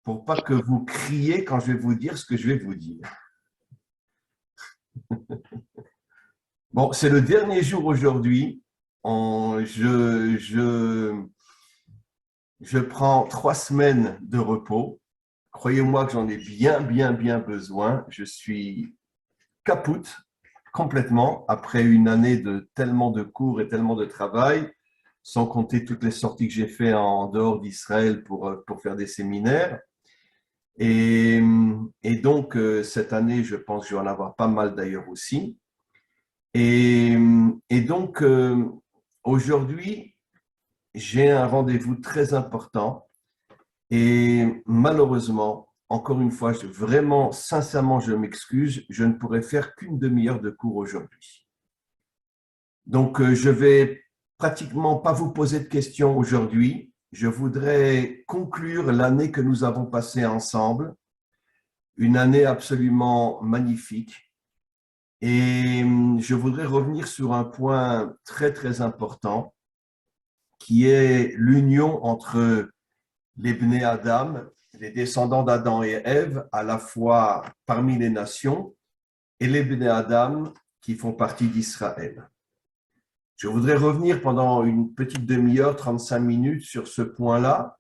pour pas que vous criez quand je vais vous dire ce que je vais vous dire. Bon, c'est le dernier jour aujourd'hui. Je prends 3 semaines de repos. Croyez-moi que j'en ai bien besoin. Je suis capoute complètement après une année de tellement de cours et tellement de travail, sans compter toutes les sorties que j'ai fait en dehors d'Israël pour faire des séminaires. Et, et donc, cette année, je pense que je vais en avoir pas mal d'ailleurs aussi. Et, et donc, aujourd'hui, j'ai un rendez-vous très important et malheureusement, encore une fois, vraiment, sincèrement, je m'excuse, je ne pourrai faire qu'une demi-heure de cours aujourd'hui. Donc, je vais pratiquement pas vous poser de questions aujourd'hui. Je voudrais conclure l'année que nous avons passée ensemble, une année absolument magnifique. Et je voudrais revenir sur un point très important, qui est l'union entre les Bnei Adam, les descendants d'Adam et Ève, à la fois parmi les nations, et les Bnei Adam qui font partie d'Israël. Je voudrais revenir pendant une petite demi-heure, 35 minutes sur ce point-là.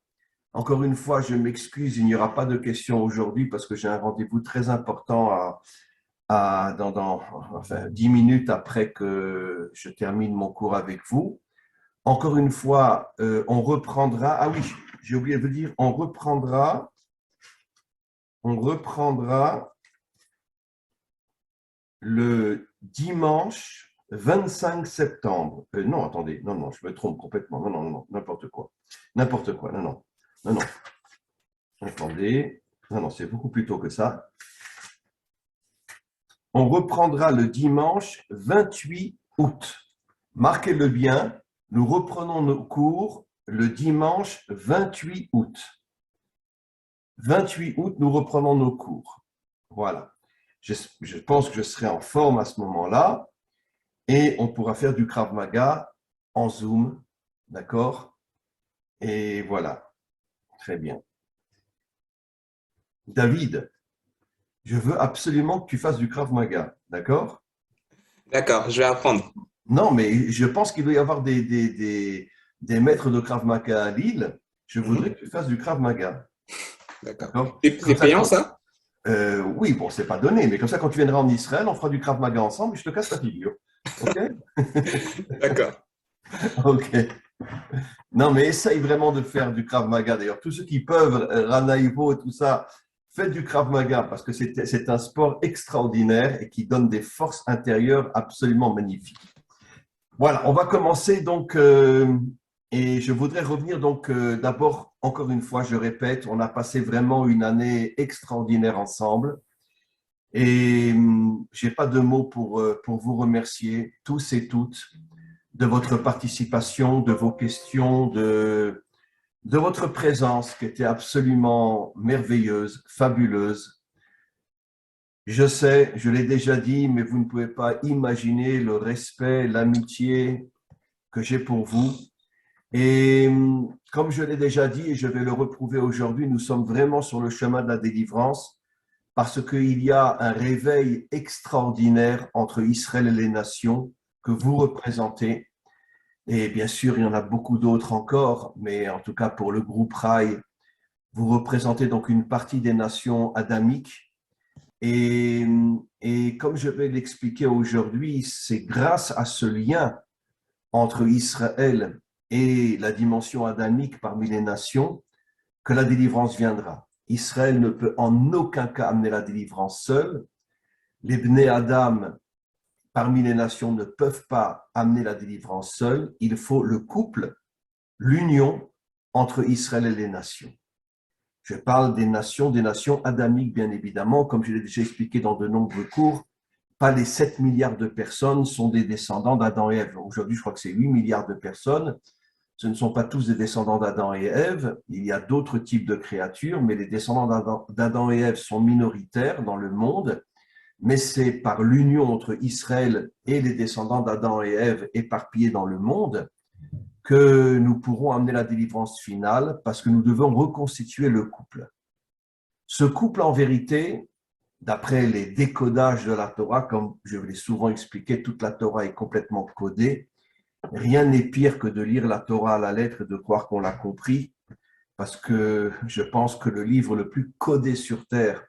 Encore une fois, je m'excuse, il n'y aura pas de questions aujourd'hui parce que j'ai un rendez-vous très important enfin, 10 minutes après que je termine mon cours avec vous. Encore une fois, on reprendra. Ah oui, j'ai oublié de vous dire, on reprendra le dimanche 25 septembre. Non, attendez, non, je me trompe complètement. Non, n'importe quoi. Non. Attendez, non, c'est beaucoup plus tôt que ça. On reprendra le dimanche 28 août. Marquez-le bien, nous reprenons nos cours le dimanche 28 août. 28 août, nous reprenons nos cours. Voilà. Je pense que je serai en forme à ce moment-là et on pourra faire du Krav Maga en Zoom. D'accord? Et voilà. Très bien. David, je veux absolument que tu fasses du Krav Maga. D'accord? D'accord, je vais apprendre. Non, mais je pense qu'il doit y avoir des maîtres de Krav Maga à Lille. Je voudrais Mhm. que tu fasses du Krav Maga. D'accord. D'accord? C'est Comme ça, payant ça? oui, bon, c'est pas donné, mais comme ça, quand tu viendras en Israël, on fera du Krav Maga ensemble et je te casse la figure. OK? D'accord. OK. Non, mais essaye vraiment de faire du Krav Maga. D'ailleurs, tous ceux qui peuvent, Rana Ivo et tout ça, faites du Krav Maga parce que c'est un sport extraordinaire et qui donne des forces intérieures absolument magnifiques. Voilà, on va commencer donc, et je voudrais revenir donc d'abord, encore une fois, je répète, on a passé vraiment une année extraordinaire ensemble et j'ai pas de mots pour vous remercier tous et toutes de votre participation, de vos questions, de votre présence qui était absolument merveilleuse, fabuleuse. Je sais, je l'ai déjà dit, mais vous ne pouvez pas imaginer le respect, l'amitié que j'ai pour vous. Et comme je l'ai déjà dit et je vais le reprouver aujourd'hui, nous sommes vraiment sur le chemin de la délivrance parce qu'il y a un réveil extraordinaire entre Israël et les nations que vous représentez. Et bien sûr, il y en a beaucoup d'autres encore, mais en tout cas pour le groupe Rai, vous représentez donc une partie des nations adamiques. Et, et comme je vais l'expliquer aujourd'hui, c'est grâce à ce lien entre Israël et la dimension adamique parmi les nations que la délivrance viendra. Israël ne peut en aucun cas amener la délivrance seul. Les Bnei Adam parmi les nations ne peuvent pas amener la délivrance seul. Il faut le couple, l'union entre Israël et les nations. Je parle des nations adamiques, bien évidemment, comme je l'ai déjà expliqué dans de nombreux cours. Pas les 7 milliards de personnes sont des descendants d'Adam et Ève. Aujourd'hui, je crois que c'est 8 milliards de personnes. Ce ne sont pas tous des descendants d'Adam et Ève. Il y a d'autres types de créatures, mais les descendants d'Adam et Ève sont minoritaires dans le monde. Mais c'est par l'union entre Israël et les descendants d'Adam et Ève éparpillés dans le monde que nous pourrons amener la délivrance finale parce que nous devons reconstituer le couple. Ce couple, en vérité, d'après les décodages de la Torah, comme je l'ai souvent expliqué, toute la Torah est complètement codée. Rien n'est pire que de lire la Torah à la lettre et de croire qu'on l'a compris, parce que je pense que le livre le plus codé sur Terre,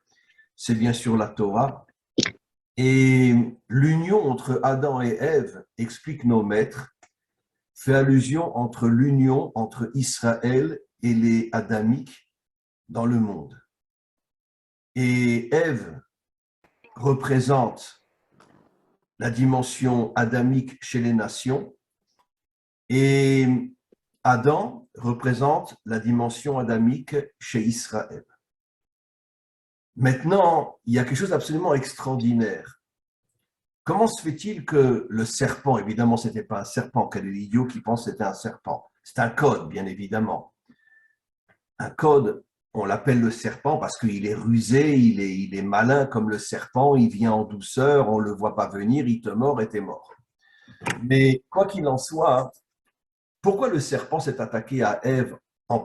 c'est bien sûr la Torah. Et l'union entre Adam et Ève, explique nos maîtres, fait allusion entre l'union entre Israël et les Adamiques dans le monde. Et Ève représente la dimension adamique chez les nations et Adam représente la dimension adamique chez Israël. Maintenant, il y a quelque chose d'absolument extraordinaire. Comment se fait-il que le serpent, évidemment, ce n'était pas un serpent, quel est l'idiot qui pense que c'était un serpent? C'est un code, bien évidemment. Un code, on l'appelle le serpent parce qu'il est rusé, il est malin comme le serpent, il vient en douceur, on ne le voit pas venir, il te mord et t'es mort. Mais quoi qu'il en soit, pourquoi le serpent s'est attaqué à Ève en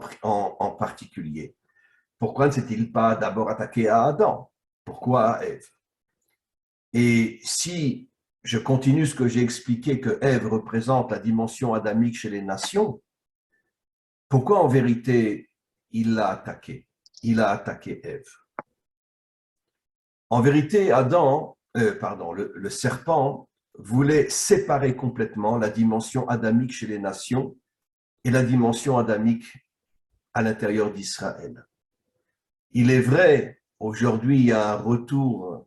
particulier? Pourquoi ne s'est-il pas d'abord attaqué à Adam? Pourquoi à Ève? Et si je continue ce que j'ai expliqué, que Ève représente la dimension adamique chez les nations, pourquoi en vérité il l'a attaqué? Il a attaqué Ève. En vérité, le serpent voulait séparer complètement la dimension adamique chez les nations et la dimension adamique à l'intérieur d'Israël. Il est vrai, aujourd'hui, il y a un retour,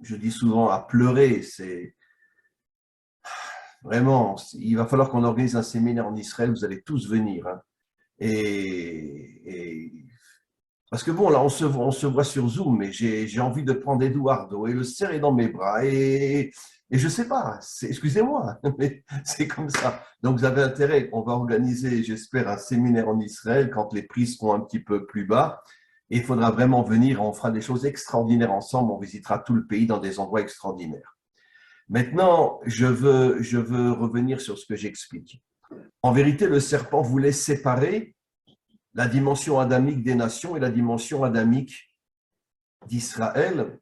je dis souvent, à pleurer. C'est vraiment, il va falloir qu'on organise un séminaire en Israël, vous allez tous venir. Hein. Parce que bon, là, on se voit sur Zoom, mais j'ai envie de prendre Eduardo et le serrer dans mes bras. Et je ne sais pas, excusez-moi, mais c'est comme ça. Donc, vous avez intérêt, on va organiser, j'espère, un séminaire en Israël quand les prix seront un petit peu plus bas. Et il faudra vraiment venir, on fera des choses extraordinaires ensemble, on visitera tout le pays dans des endroits extraordinaires. Maintenant, je veux revenir sur ce que j'explique. En vérité, le serpent voulait séparer la dimension adamique des nations et la dimension adamique d'Israël.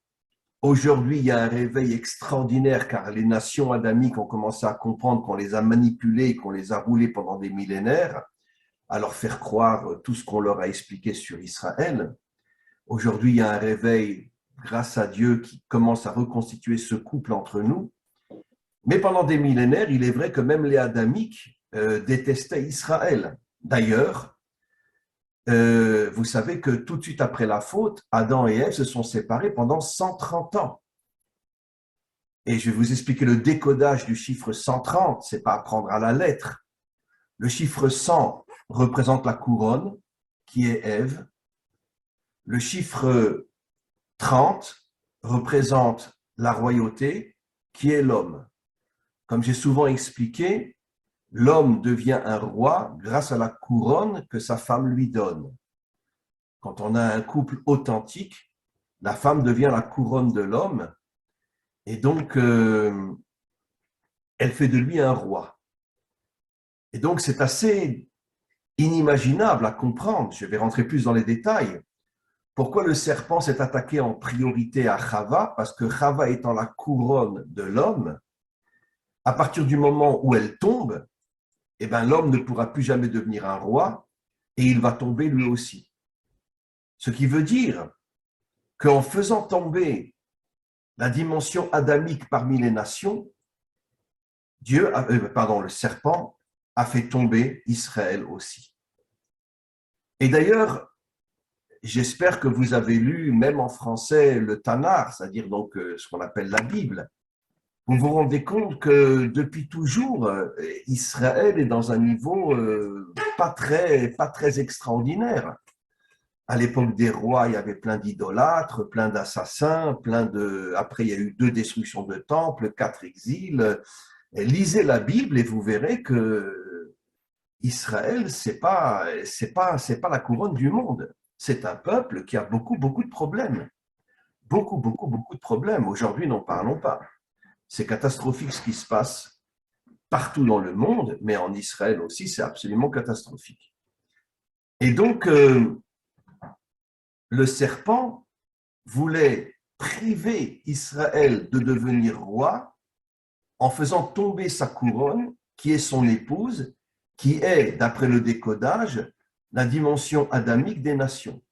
Aujourd'hui, il y a un réveil extraordinaire car les nations adamiques ont commencé à comprendre qu'on les a manipulées, qu'on les a roulées pendant des millénaires, à leur faire croire tout ce qu'on leur a expliqué sur Israël. Aujourd'hui, il y a un réveil, grâce à Dieu, qui commence à reconstituer ce couple entre nous. Mais pendant des millénaires, il est vrai que même les Adamiques détestaient Israël. D'ailleurs, vous savez que tout de suite après la faute, Adam et Ève se sont séparés pendant 130 ans. Et je vais vous expliquer le décodage du chiffre 130, ce n'est pas à prendre à la lettre. Le chiffre 100 représente la couronne, qui est Ève. Le chiffre 30 représente la royauté, qui est l'homme. Comme j'ai souvent expliqué, l'homme devient un roi grâce à la couronne que sa femme lui donne. Quand on a un couple authentique, la femme devient la couronne de l'homme et donc elle fait de lui un roi. Et donc c'est assez inimaginable à comprendre, je vais rentrer plus dans les détails, pourquoi le serpent s'est attaqué en priorité à Chava, parce que Chava étant la couronne de l'homme, à partir du moment où elle tombe, eh ben, l'homme ne pourra plus jamais devenir un roi et il va tomber lui aussi. Ce qui veut dire qu'en faisant tomber la dimension adamique parmi les nations, le serpent a fait tomber Israël aussi. Et d'ailleurs, j'espère que vous avez lu, même en français, le Tanakh, c'est-à-dire donc ce qu'on appelle la Bible. Vous vous rendez compte que depuis toujours, Israël est dans un niveau pas très extraordinaire. À l'époque des rois, il y avait plein d'idolâtres, plein d'assassins, après il y a eu 2 destructions de temples, 4 exils. Lisez la Bible et vous verrez que Israël, c'est pas la couronne du monde. C'est un peuple qui a beaucoup de problèmes. Beaucoup de problèmes. Aujourd'hui, n'en parlons pas. C'est catastrophique ce qui se passe partout dans le monde, mais en Israël aussi, c'est absolument catastrophique. Et donc, le serpent voulait priver Israël de devenir roi en faisant tomber sa couronne, qui est son épouse, qui est, d'après le décodage, la dimension adamique des nations.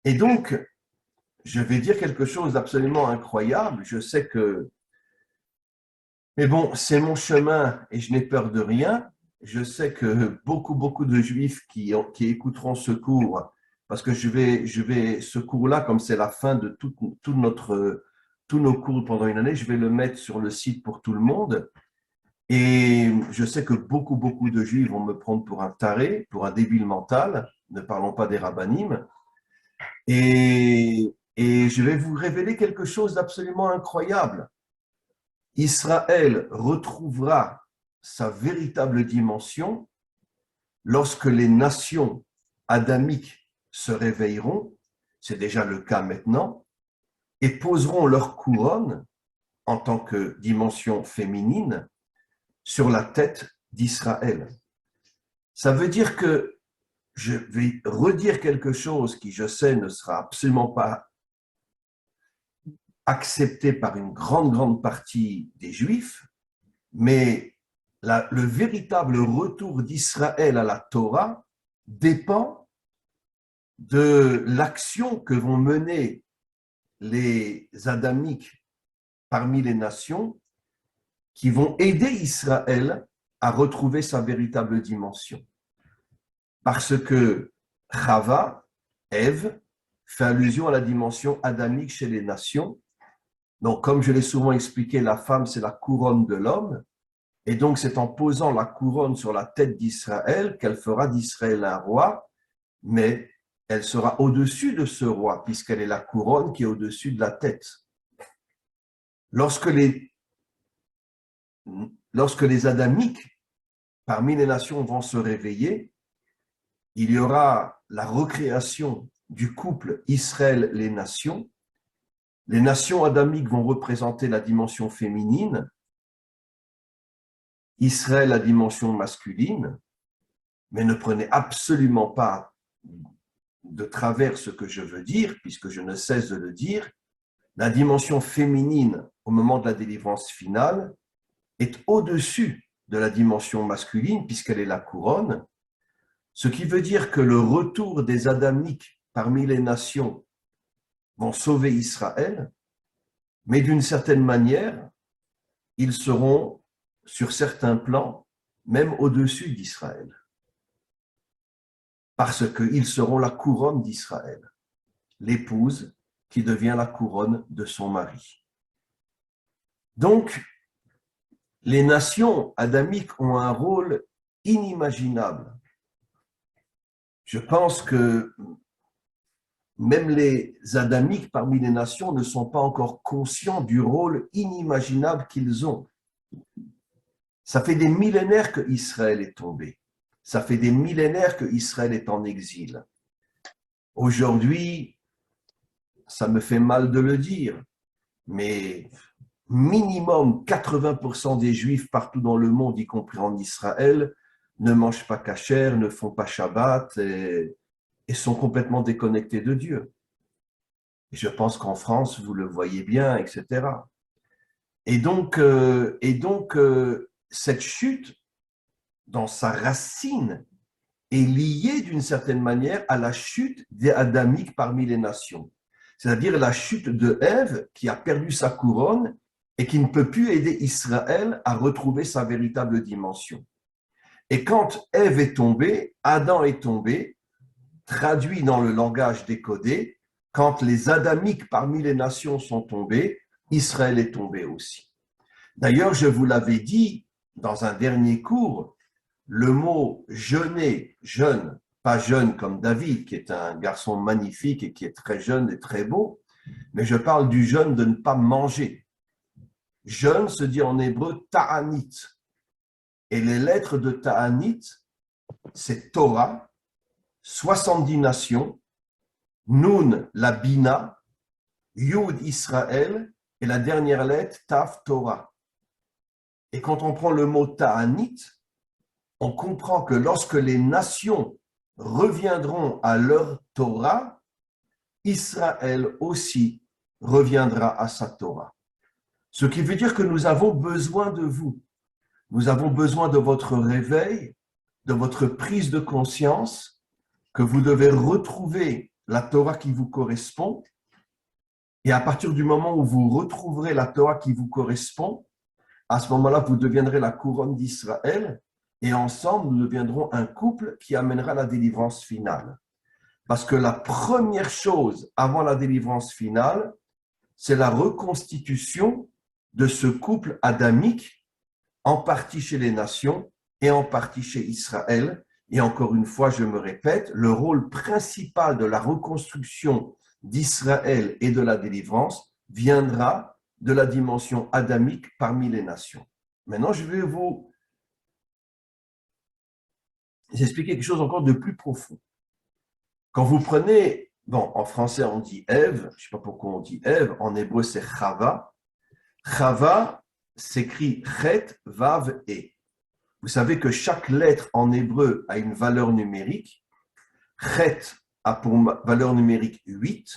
Et donc, je vais dire quelque chose d'absolument incroyable. Je sais que, mais bon, c'est mon chemin et je n'ai peur de rien. Je sais que beaucoup de Juifs qui écouteront ce cours, parce que ce cours-là, comme c'est la fin de tous nos cours pendant une année, je vais le mettre sur le site pour tout le monde. Et je sais que beaucoup de Juifs vont me prendre pour un taré, pour un débile mental, ne parlons pas des rabbinim. Et je vais vous révéler quelque chose d'absolument incroyable. Israël retrouvera sa véritable dimension lorsque les nations adamiques se réveilleront, c'est déjà le cas maintenant, et poseront leur couronne en tant que dimension féminine sur la tête d'Israël. Ça veut dire que je vais redire quelque chose qui, je sais, ne sera absolument pas accepté par une grande partie des Juifs, mais le véritable retour d'Israël à la Torah dépend de l'action que vont mener les Adamiques parmi les nations qui vont aider Israël à retrouver sa véritable dimension. Parce que Chava, Ève, fait allusion à la dimension adamique chez les nations. Donc, comme je l'ai souvent expliqué, la femme, c'est la couronne de l'homme. Et donc, c'est en posant la couronne sur la tête d'Israël qu'elle fera d'Israël un roi, mais elle sera au-dessus de ce roi, puisqu'elle est la couronne qui est au-dessus de la tête. Lorsque les Adamiques, parmi les nations, vont se réveiller, il y aura la recréation du couple Israël-les nations. Les nations adamiques vont représenter la dimension féminine, Israël la dimension masculine, mais ne prenez absolument pas de travers ce que je veux dire, puisque je ne cesse de le dire. La dimension féminine, au moment de la délivrance finale, est au-dessus de la dimension masculine, puisqu'elle est la couronne, ce qui veut dire que le retour des Adamiques parmi les nations vont sauver Israël, mais d'une certaine manière, ils seront, sur certains plans, même au-dessus d'Israël, parce qu'ils seront la couronne d'Israël, l'épouse qui devient la couronne de son mari. Donc, les nations adamiques ont un rôle inimaginable. Je pense que même les Adamiques parmi les nations ne sont pas encore conscients du rôle inimaginable qu'ils ont. Ça fait des millénaires que Israël est tombé. Ça fait des millénaires que Israël est en exil. Aujourd'hui, ça me fait mal de le dire, mais minimum 80% des Juifs partout dans le monde, y compris en Israël, ne mangent pas kasher, ne font pas Shabbat et sont complètement déconnectés de Dieu. Et je pense qu'en France, vous le voyez bien, etc. Et donc, cette chute, dans sa racine, est liée d'une certaine manière à la chute des Adamiques parmi les nations. C'est-à-dire la chute de Ève qui a perdu sa couronne et qui ne peut plus aider Israël à retrouver sa véritable dimension. Et quand Ève est tombée, Adam est tombé, traduit dans le langage décodé, quand les Adamiques parmi les nations sont tombés, Israël est tombé aussi. D'ailleurs, je vous l'avais dit dans un dernier cours, le mot jeûner, jeune, pas jeune comme David, qui est un garçon magnifique et qui est très jeune et très beau, mais je parle du jeûne de ne pas manger. Jeûne se dit en hébreu ta'anit. Et les lettres de ta'anit, c'est Torah, 70 nations, Nun, la Bina, Yud, Israël, et la dernière lettre, Tav, Torah. Et quand on prend le mot ta'anit, on comprend que lorsque les nations reviendront à leur Torah, Israël aussi reviendra à sa Torah. Ce qui veut dire que nous avons besoin de vous. Nous avons besoin de votre réveil, de votre prise de conscience, que vous devez retrouver la Torah qui vous correspond. Et à partir du moment où vous retrouverez la Torah qui vous correspond, à ce moment-là, vous deviendrez la couronne d'Israël et ensemble, nous deviendrons un couple qui amènera la délivrance finale. Parce que la première chose avant la délivrance finale, c'est la reconstitution de ce couple adamique, en partie chez les nations et en partie chez Israël. Et encore une fois, je me répète, le rôle principal de la reconstruction d'Israël et de la délivrance viendra de la dimension adamique parmi les nations. Maintenant, je vais vous expliquer quelque chose encore de plus profond. Quand vous prenez, bon, en français on dit Ève, je ne sais pas pourquoi on dit Ève, en hébreu c'est Chava. Chava s'écrit Chet, Vav, E. Vous savez que chaque lettre en hébreu a une valeur numérique. Chet a pour valeur numérique 8,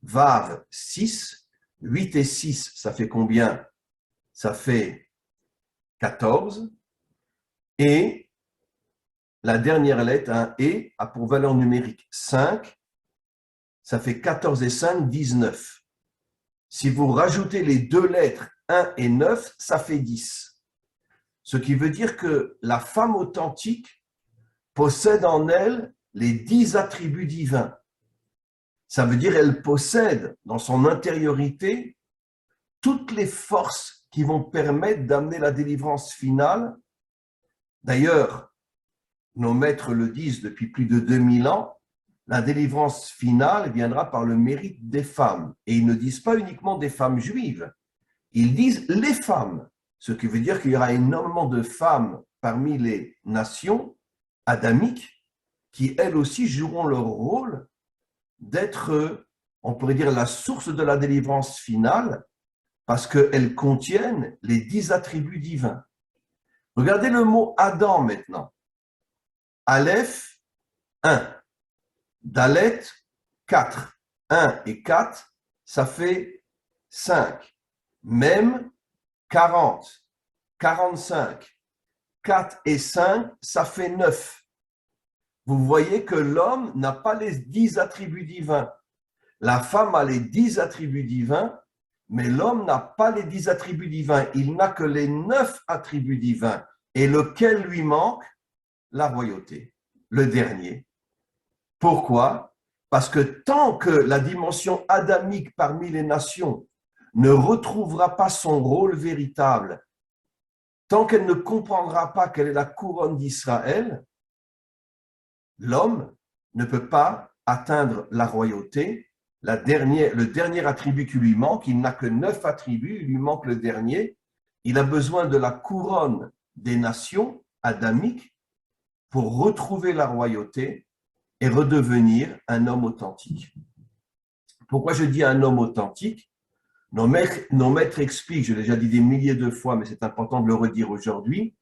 Vav 6, 8 et 6, ça fait combien? Ça fait 14. Et la dernière lettre, un E, a pour valeur numérique 5, ça fait 14 et 5, 19. Si vous rajoutez les deux lettres 1 et 9, ça fait 10. Ce qui veut dire que la femme authentique possède en elle les 10 attributs divins. Ça veut dire qu'elle possède dans son intériorité toutes les forces qui vont permettre d'amener la délivrance finale. D'ailleurs, nos maîtres le disent depuis plus de 2000 ans, la délivrance finale viendra par le mérite des femmes. Et ils ne disent pas uniquement des femmes juives, ils disent les femmes. Ce qui veut dire qu'il y aura énormément de femmes parmi les nations adamiques qui, elles aussi, joueront leur rôle d'être, on pourrait dire, la source de la délivrance finale parce qu'elles contiennent les 10 attributs divins. Regardez le mot Adam maintenant. Aleph, 1. Dalet, 4. 1 et 4, ça fait 5. Même, 40. 45. 4 et 5, ça fait 9. Vous voyez que l'homme n'a pas les 10 attributs divins. La femme a les 10 attributs divins, mais l'homme n'a pas les 10 attributs divins. Il n'a que les 9 attributs divins. Et lequel lui manque? La royauté, le dernier. Pourquoi? Parce que tant que la dimension adamique parmi les nations ne retrouvera pas son rôle véritable, tant qu'elle ne comprendra pas quelle est la couronne d'Israël, l'homme ne peut pas atteindre la royauté. Le dernier attribut qui lui manque, il n'a que 9 attributs, il lui manque le dernier. Il a besoin de la couronne des nations adamiques pour retrouver la royauté et redevenir un homme authentique. Pourquoi je dis un homme authentique? Nos maîtres expliquent, je l'ai déjà dit des milliers de fois, mais c'est important de le redire aujourd'hui.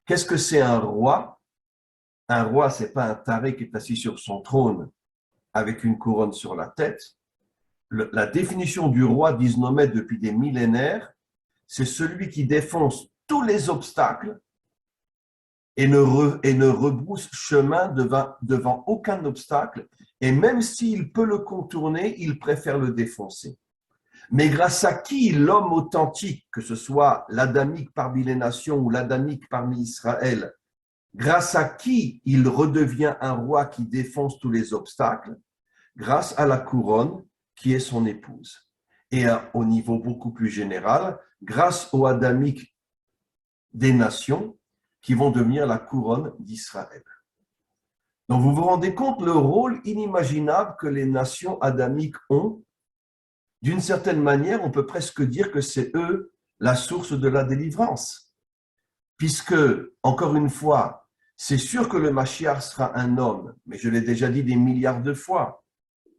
Qu'est-ce que c'est un roi? Un roi, ce n'est pas un taré qui est assis sur son trône avec une couronne sur la tête. La définition du roi, disent nos maîtres depuis des millénaires, c'est celui qui défonce tous les obstacles et ne rebrousse chemin devant aucun obstacle. Et même s'il peut le contourner, il préfère le défoncer. Mais grâce à qui l'homme authentique, que ce soit l'adamique parmi les nations ou l'adamique parmi Israël, grâce à qui il redevient un roi qui défonce tous les obstacles? Grâce à la couronne qui est son épouse. Et au niveau beaucoup plus général, grâce au adamique des nations qui vont devenir la couronne d'Israël. Donc vous vous rendez compte le rôle inimaginable que les nations adamiques ont? D'une certaine manière, on peut presque dire que c'est eux la source de la délivrance. Puisque, encore une fois, c'est sûr que le Mashiach sera un homme, mais je l'ai déjà dit des milliards de fois.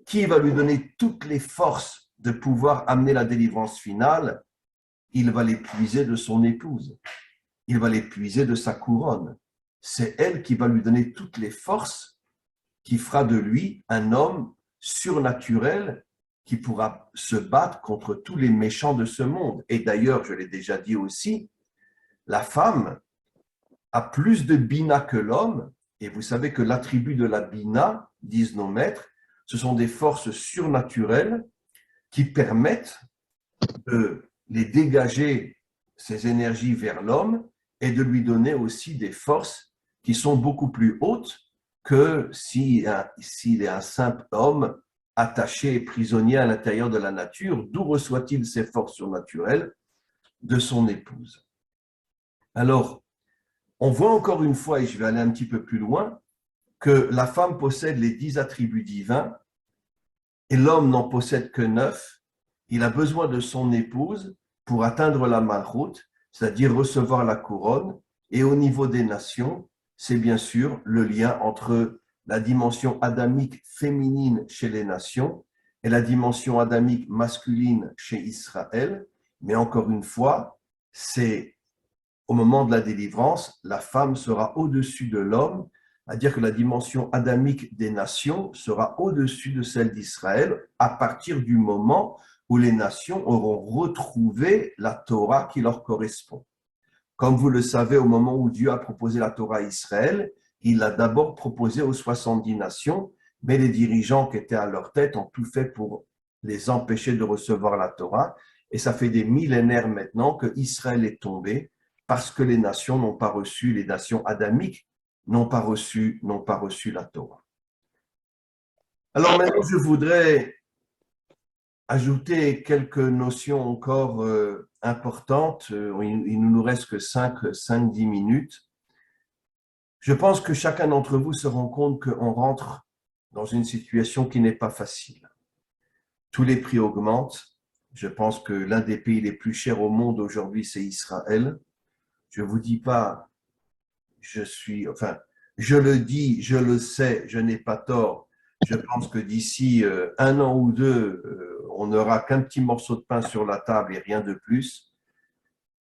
Qui va lui donner toutes les forces de pouvoir amener la délivrance finale? Il va les puiser de son épouse. Il va les puiser de sa couronne. C'est elle qui va lui donner toutes les forces qui fera de lui un homme surnaturel qui pourra se battre contre tous les méchants de ce monde. Et d'ailleurs, je l'ai déjà dit aussi, la femme a plus de bina que l'homme, et vous savez que l'attribut de la bina, disent nos maîtres, ce sont des forces surnaturelles qui permettent de les dégager, ces énergies, vers l'homme et de lui donner aussi des forces qui sont beaucoup plus hautes que s'il est un simple homme attaché et prisonnier à l'intérieur de la nature. D'où reçoit-il ces forces surnaturelles? De son épouse. Alors, on voit encore une fois, et je vais aller un petit peu plus loin, que la femme possède les 10 attributs divins et l'homme n'en possède que 9. Il a besoin de son épouse pour atteindre la malchoute, c'est-à-dire recevoir la couronne. Et au niveau des nations, c'est bien sûr le lien entre la dimension adamique féminine chez les nations et la dimension adamique masculine chez Israël. Mais encore une fois, c'est au moment de la délivrance, la femme sera au-dessus de l'homme, c'est-à-dire que la dimension adamique des nations sera au-dessus de celle d'Israël à partir du moment où les nations auront retrouvé la Torah qui leur correspond. Comme vous le savez, au moment où Dieu a proposé la Torah à Israël, il l'a d'abord proposé aux 70 nations, mais les dirigeants qui étaient à leur tête ont tout fait pour les empêcher de recevoir la Torah. Et ça fait des millénaires maintenant que Israël est tombé parce que les nations n'ont pas reçu, les nations adamiques n'ont pas reçu la Torah. Alors maintenant, je voudrais ajouter quelques notions encore importantes. Il ne nous reste que 5-10 minutes. Je pense que chacun d'entre vous se rend compte qu'on rentre dans une situation qui n'est pas facile. Tous les prix augmentent. Je pense que l'un des pays les plus chers au monde aujourd'hui, c'est Israël. Je ne vous dis pas, je le dis, je le sais, je n'ai pas tort. Je pense que d'ici 1 an ou 2, on n'aura qu'un petit morceau de pain sur la table et rien de plus.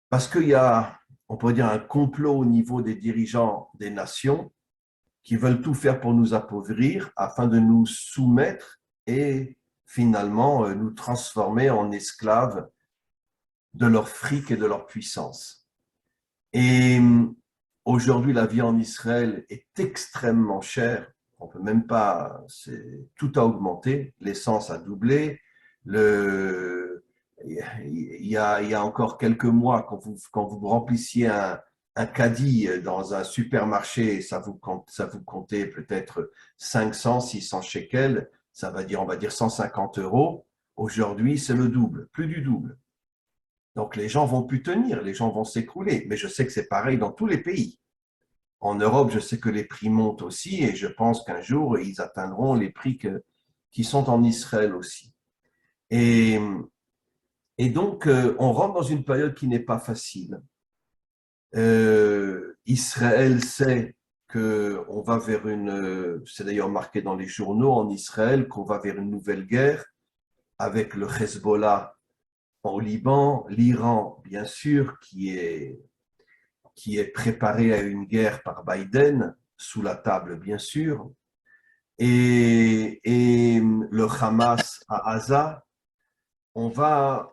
Parce qu'il y a, on pourrait dire, un complot au niveau des dirigeants des nations qui veulent tout faire pour nous appauvrir afin de nous soumettre et finalement nous transformer en esclaves de leur fric et de leur puissance. Et aujourd'hui, la vie en Israël est extrêmement chère. On peut même pas, tout a augmenté. L'essence a doublé. Il y a encore quelques mois, quand vous remplissiez un caddie dans un supermarché, ça vous comptait peut-être 500, 600 shekels, on va dire 150 euros. Aujourd'hui, c'est le double, plus du double. Donc, les gens vont plus tenir, les gens vont s'écrouler. Mais je sais que c'est pareil dans tous les pays. En Europe, je sais que les prix montent aussi et je pense qu'un jour, ils atteindront les prix qui sont en Israël aussi. Et donc, on rentre dans une période qui n'est pas facile. Israël sait qu'on va vers c'est d'ailleurs marqué dans les journaux en Israël, qu'on va vers une nouvelle guerre avec le Hezbollah au Liban, l'Iran, bien sûr, qui est préparé à une guerre par Biden, sous la table, bien sûr, et le Hamas à Gaza. On va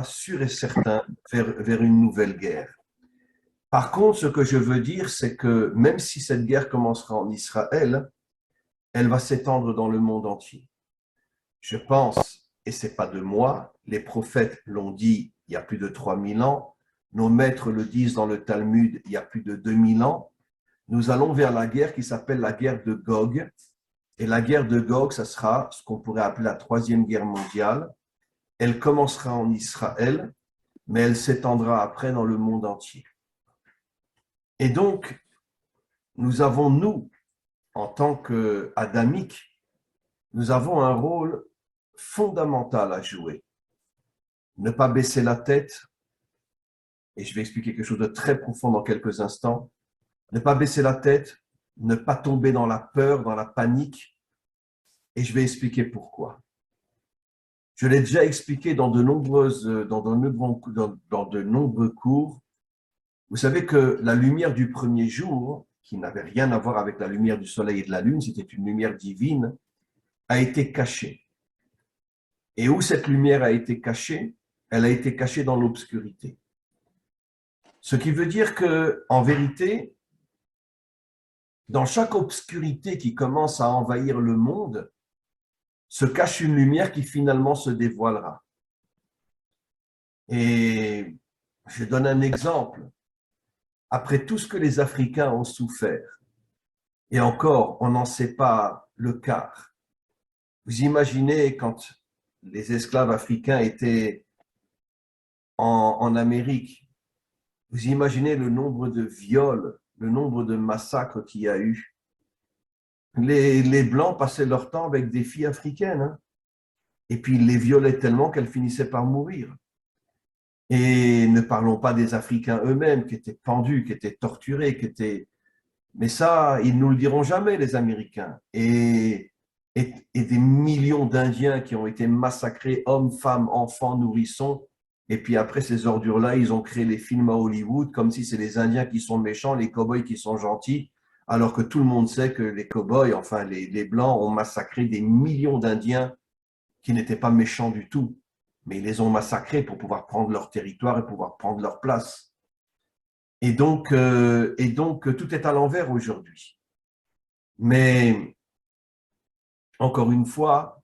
sûr et certain vers une nouvelle guerre. Par contre, ce que je veux dire, c'est que même si cette guerre commencera en Israël, elle va s'étendre dans le monde entier. Je pense, et ce n'est pas de moi, les prophètes l'ont dit il y a plus de 3000 ans, nos maîtres le disent dans le Talmud il y a plus de 2000 ans, nous allons vers la guerre qui s'appelle la guerre de Gog. Et la guerre de Gog, ça sera ce qu'on pourrait appeler la troisième guerre mondiale. Elle commencera en Israël, mais elle s'étendra après dans le monde entier. Et donc, nous avons, nous, en tant qu'adamiques, nous avons un rôle fondamental à jouer. Ne pas baisser la tête, et je vais expliquer quelque chose de très profond dans quelques instants, ne pas baisser la tête, ne pas tomber dans la peur, dans la panique, et je vais expliquer pourquoi. Je l'ai déjà expliqué dans de nombreux cours. Vous savez que la lumière du premier jour, qui n'avait rien à voir avec la lumière du soleil et de la lune, c'était une lumière divine, a été cachée. Et où cette lumière a été cachée? Elle a été cachée dans l'obscurité. Ce qui veut dire que, en vérité, dans chaque obscurité qui commence à envahir le monde, se cache une lumière qui finalement se dévoilera. Et je donne un exemple. Après tout ce que les Africains ont souffert, et encore, on n'en sait pas le quart. Vous imaginez quand les esclaves africains étaient en Amérique, vous imaginez le nombre de viols, le nombre de massacres qu'il y a eu. Les Blancs passaient leur temps avec des filles africaines, hein, et puis ils les violaient tellement qu'elles finissaient par mourir. Et ne parlons pas des Africains eux-mêmes qui étaient pendus, qui étaient torturés, qui étaient… Mais ça, ils ne nous le diront jamais, les Américains. Et des millions d'Indiens qui ont été massacrés, hommes, femmes, enfants, nourrissons. Et puis après ces ordures-là, ils ont créé les films à Hollywood comme si c'est les Indiens qui sont méchants, les cow-boys qui sont gentils, alors que tout le monde sait que les cow-boys, enfin les Blancs, ont massacré des millions d'Indiens qui n'étaient pas méchants du tout. Mais ils les ont massacrés pour pouvoir prendre leur territoire et pouvoir prendre leur place. Et donc tout est à l'envers aujourd'hui. Mais encore une fois,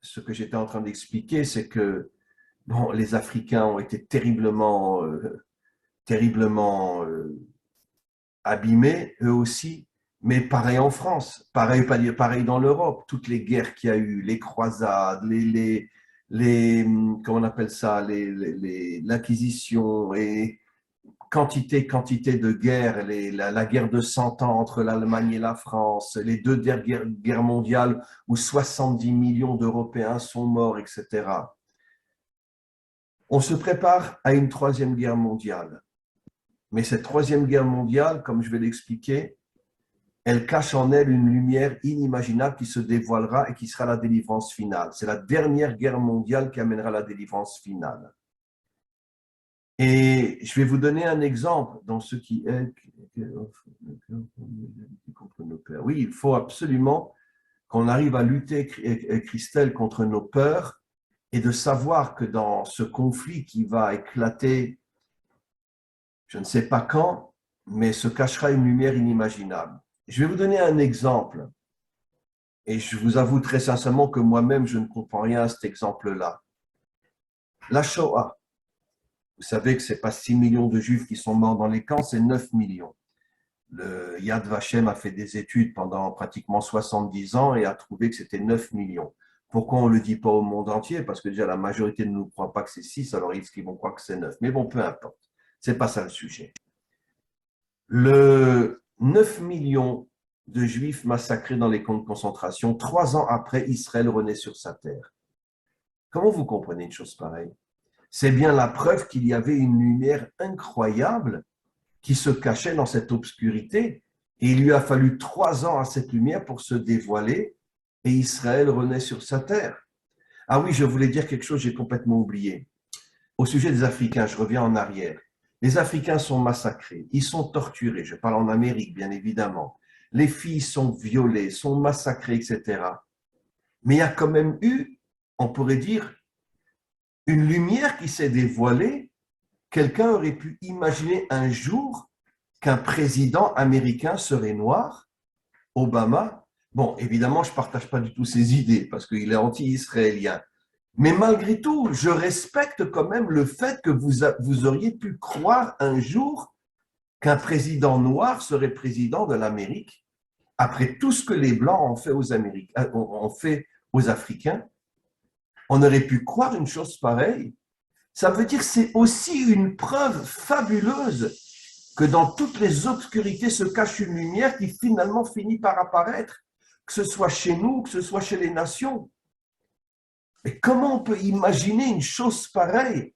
ce que j'étais en train d'expliquer, c'est que bon, les Africains ont été terriblement abîmés, eux aussi, mais pareil en France, pareil dans l'Europe, toutes les guerres qu'il y a eu, les croisades, comment on appelle ça, l'acquisition et quantité de guerres, la guerre de 100 ans entre l'Allemagne et la France, les deux guerres mondiales où 70 millions d'Européens sont morts, etc. On se prépare à une troisième guerre mondiale. Mais cette troisième guerre mondiale, comme je vais l'expliquer, elle cache en elle une lumière inimaginable qui se dévoilera et qui sera la délivrance finale. C'est la dernière guerre mondiale qui amènera la délivrance finale. Et je vais vous donner un exemple dans ce qui est contre nos peurs. Oui, il faut absolument qu'on arrive à lutter, Christelle, contre nos peurs et de savoir que dans ce conflit qui va éclater, je ne sais pas quand, mais se cachera une lumière inimaginable. Je vais vous donner un exemple. Et je vous avoue très sincèrement que moi-même, je ne comprends rien à cet exemple-là. La Shoah. Vous savez que ce n'est pas 6 millions de Juifs qui sont morts dans les camps, c'est 9 millions. Le Yad Vashem a fait des études pendant pratiquement 70 ans et a trouvé que c'était 9 millions. Pourquoi on ne le dit pas au monde entier? Parce que déjà la majorité ne nous croit pas que c'est 6, alors ils vont croire que c'est 9. Mais bon, peu importe. Ce n'est pas ça le sujet. Le 9 millions de Juifs massacrés dans les camps de concentration, 3 ans après, Israël renaît sur sa terre. Comment vous comprenez une chose pareille? C'est bien la preuve qu'il y avait une lumière incroyable qui se cachait dans cette obscurité. Et il lui a fallu 3 ans à cette lumière pour se dévoiler et Israël renaît sur sa terre. Ah oui, je voulais dire quelque chose, j'ai complètement oublié. Au sujet des Africains, je reviens en arrière. Les Africains sont massacrés, ils sont torturés. Je parle en Amérique, bien évidemment. Les filles sont violées, sont massacrées, etc. Mais il y a quand même eu, on pourrait dire, une lumière qui s'est dévoilée. Quelqu'un aurait pu imaginer un jour qu'un président américain serait noir, Obama. Bon, évidemment, je ne partage pas du tout ses idées parce qu'il est anti-israélien. Mais malgré tout, je respecte quand même le fait que vous auriez pu croire un jour qu'un président noir serait président de l'Amérique après tout ce que les Blancs ont fait aux Africains. On aurait pu croire une chose pareille. Ça veut dire que c'est aussi une preuve fabuleuse que dans toutes les obscurités se cache une lumière qui finalement finit par apparaître, que ce soit chez nous, que ce soit chez les nations. Mais comment on peut imaginer une chose pareille?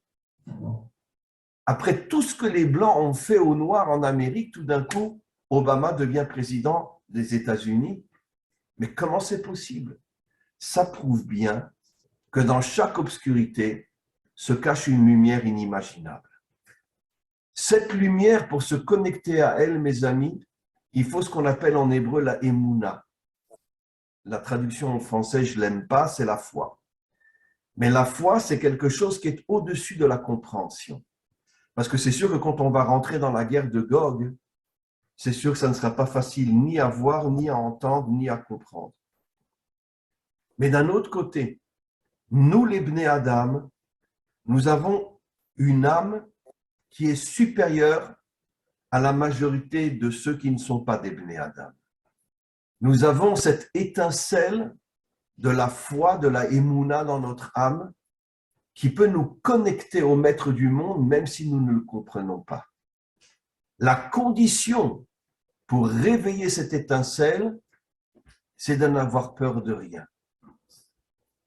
Après tout ce que les Blancs ont fait aux Noirs en Amérique, tout d'un coup, Obama devient président des États-Unis. Mais comment c'est possible? Ça prouve bien que dans chaque obscurité se cache une lumière inimaginable. Cette lumière, pour se connecter à elle, mes amis, il faut ce qu'on appelle en hébreu la émouna. La traduction en français, je ne l'aime pas, c'est la foi. Mais la foi, c'est quelque chose qui est au-dessus de la compréhension. Parce que c'est sûr que quand on va rentrer dans la guerre de Gog, c'est sûr que ça ne sera pas facile ni à voir, ni à entendre, ni à comprendre. Mais d'un autre côté, nous, les Bnei Adam, nous avons une âme qui est supérieure à la majorité de ceux qui ne sont pas des Bnei Adam. Nous avons cette étincelle de la foi, de la émouna dans notre âme, qui peut nous connecter au maître du monde, même si nous ne le comprenons pas. La condition pour réveiller cette étincelle, c'est de n'avoir peur de rien.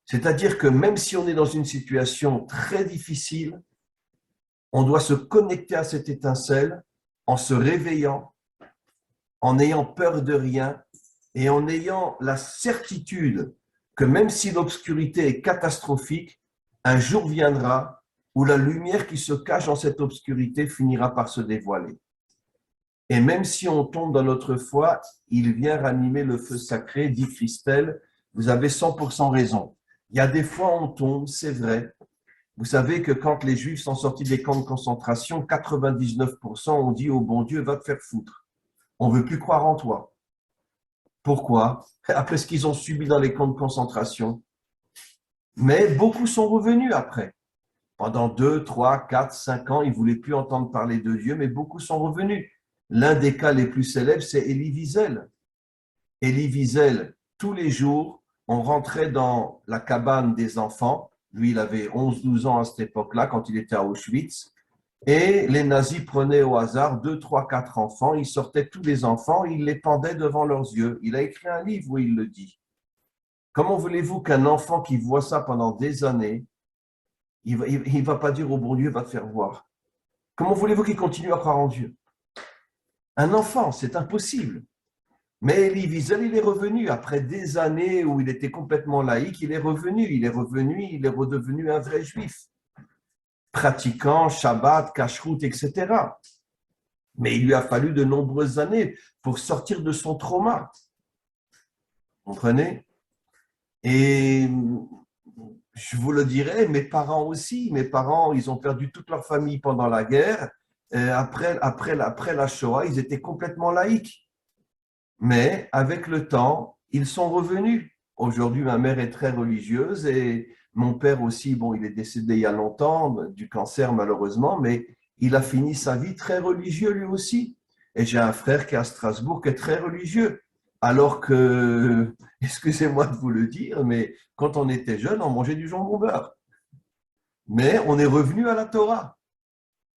C'est-à-dire que même si on est dans une situation très difficile, on doit se connecter à cette étincelle en se réveillant, en n'ayant peur de rien et en ayant la certitude que même si l'obscurité est catastrophique, un jour viendra où la lumière qui se cache dans cette obscurité finira par se dévoiler. Et même si on tombe dans notre foi, il vient ranimer le feu sacré, dit Christelle, vous avez 100% raison. Il y a des fois on tombe, c'est vrai. Vous savez que quand les Juifs sont sortis des camps de concentration, 99% ont dit au bon Dieu, va te faire foutre. On ne veut plus croire en toi. Pourquoi? Après ce qu'ils ont subi dans les camps de concentration. Mais beaucoup sont revenus après. Pendant 2, 3, 4, 5 ans, ils ne voulaient plus entendre parler de Dieu, mais beaucoup sont revenus. L'un des cas les plus célèbres, c'est Elie Wiesel. Elie Wiesel, tous les jours, on rentrait dans la cabane des enfants. Lui, il avait 11-12 ans à cette époque-là, quand il était à Auschwitz. Et les nazis prenaient au hasard 2, 3, 4 enfants. Ils sortaient tous les enfants, ils les pendaient devant leurs yeux. Il a écrit un livre où il le dit. Comment voulez-vous qu'un enfant qui voit ça pendant des années, il ne va pas dire au bon Dieu, va te faire voir? Comment voulez-vous qu'il continue à croire en Dieu? Un enfant, c'est impossible. Mais Elie Wiesel, il est revenu. Après des années où il était complètement laïque, il est revenu. Il est redevenu un vrai juif. Pratiquant Shabbat, Kashrut, etc. Mais il lui a fallu de nombreuses années pour sortir de son trauma. Vous comprenez? Et je vous le dirai, mes parents aussi. Mes parents, ils ont perdu toute leur famille pendant la guerre. Après la Shoah, ils étaient complètement laïques. Mais avec le temps, ils sont revenus. Aujourd'hui, ma mère est très religieuse et mon père aussi, bon, il est décédé il y a longtemps du cancer malheureusement, mais il a fini sa vie très religieux lui aussi. Et j'ai un frère qui est à Strasbourg qui est très religieux. Alors que, excusez-moi de vous le dire, mais quand on était jeune, on mangeait du jambon beurre. Mais on est revenu à la Torah.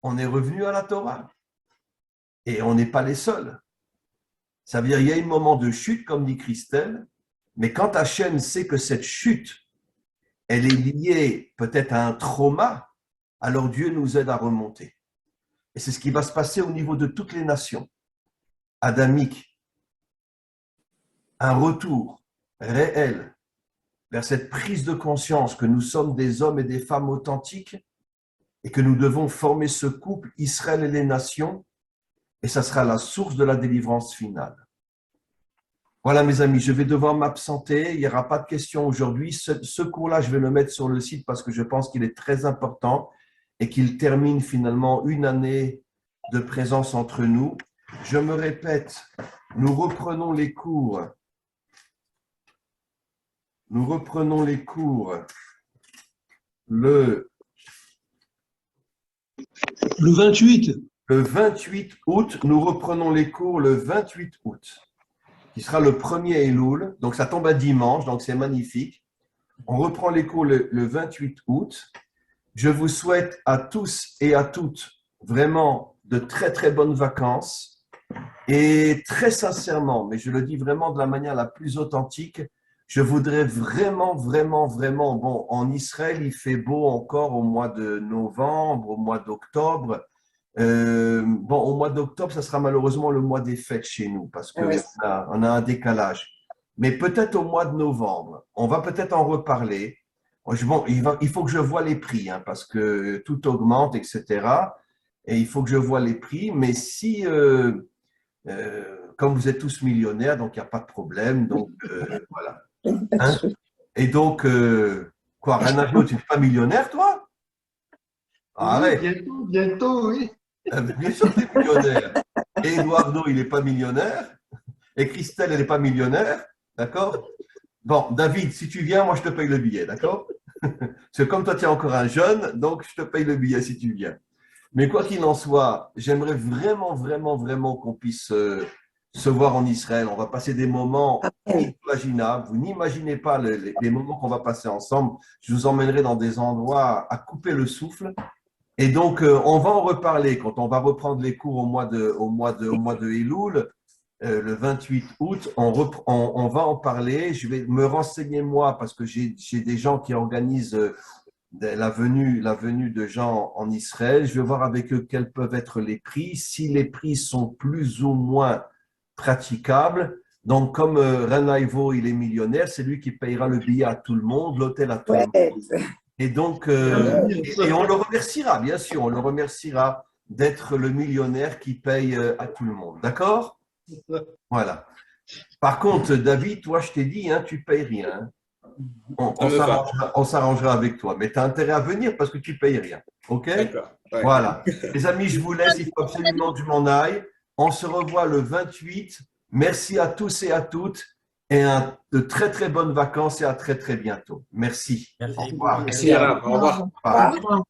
On est revenu à la Torah. Et on n'est pas les seuls. Ça veut dire qu'il y a un moment de chute, comme dit Christelle, mais quand Hachem sait que cette chute, elle est liée peut-être à un trauma, alors Dieu nous aide à remonter. Et c'est ce qui va se passer au niveau de toutes les nations adamiques. Un retour réel vers cette prise de conscience que nous sommes des hommes et des femmes authentiques et que nous devons former ce couple Israël et les nations, et ça sera la source de la délivrance finale. Voilà mes amis, je vais devoir m'absenter, il n'y aura pas de questions aujourd'hui. Ce cours-là, je vais le mettre sur le site parce que je pense qu'il est très important et qu'il termine finalement une année de présence entre nous. Je me répète, nous reprenons les cours. Nous reprenons les cours le 28. Le 28 août. Nous reprenons les cours le 28 août, qui sera le premier Elul. Donc, ça tombe à dimanche, donc c'est magnifique. On reprend les cours le 28 août. Je vous souhaite à tous et à toutes vraiment de très, très bonnes vacances. Et très sincèrement, mais je le dis vraiment de la manière la plus authentique, je voudrais vraiment, bon, en Israël, il fait beau encore au mois de novembre, au mois d'octobre. Bon, au mois d'octobre, ça sera malheureusement le mois des fêtes chez nous parce qu'on on a un décalage. Mais peut-être au mois de novembre, on va peut-être en reparler. Bon, il faut que je vois les prix hein, parce que tout augmente, etc. Et il faut que je vois les prix. Mais si comme vous êtes tous millionnaires, donc il n'y a pas de problème. Donc, voilà. Hein? Et donc, quoi, Renato, tu n'es pas millionnaire, toi? Oui, Arrête. bientôt, oui. Bien sûr que tu es millionnaire. Et Eduardo, il n'est pas millionnaire. Et Christelle, elle n'est pas millionnaire. D'accord? Bon, David, si tu viens, moi, je te paye le billet. D'accord? Parce que comme toi, tu es encore un jeune, donc je te paye le billet si tu viens. Mais quoi qu'il en soit, j'aimerais vraiment, vraiment, vraiment qu'on puisse se voir en Israël. On va passer des moments inimaginables. Vous n'imaginez pas les moments qu'on va passer ensemble. Je vous emmènerai dans des endroits à couper le souffle. Et donc, on va en reparler quand on va reprendre les cours au mois de Elul, le 28 août. On va en parler. Je vais me renseigner moi parce que j'ai des gens qui organisent la venue de gens en Israël. Je vais voir avec eux quels peuvent être les prix, si les prix sont plus ou moins praticables. Donc, comme Renan Ivo, il est millionnaire, c'est lui qui payera le billet à tout le monde, l'hôtel à tout le monde. Et donc, et on le remerciera, bien sûr, on le remerciera d'être le millionnaire qui paye à tout le monde. D'accord? Voilà. Par contre, David, toi, je t'ai dit, hein, tu payes rien. On s'arrangera avec toi. Mais tu as intérêt à venir parce que tu ne payes rien. OK? D'accord. Ouais. Voilà. Les amis, je vous laisse. Il faut absolument que je m'en aille. On se revoit le 28. Merci à tous et à toutes. Et de très, très bonnes vacances et à très, très bientôt. Merci. Merci. Au revoir. Merci, Alain. Au revoir. Au revoir.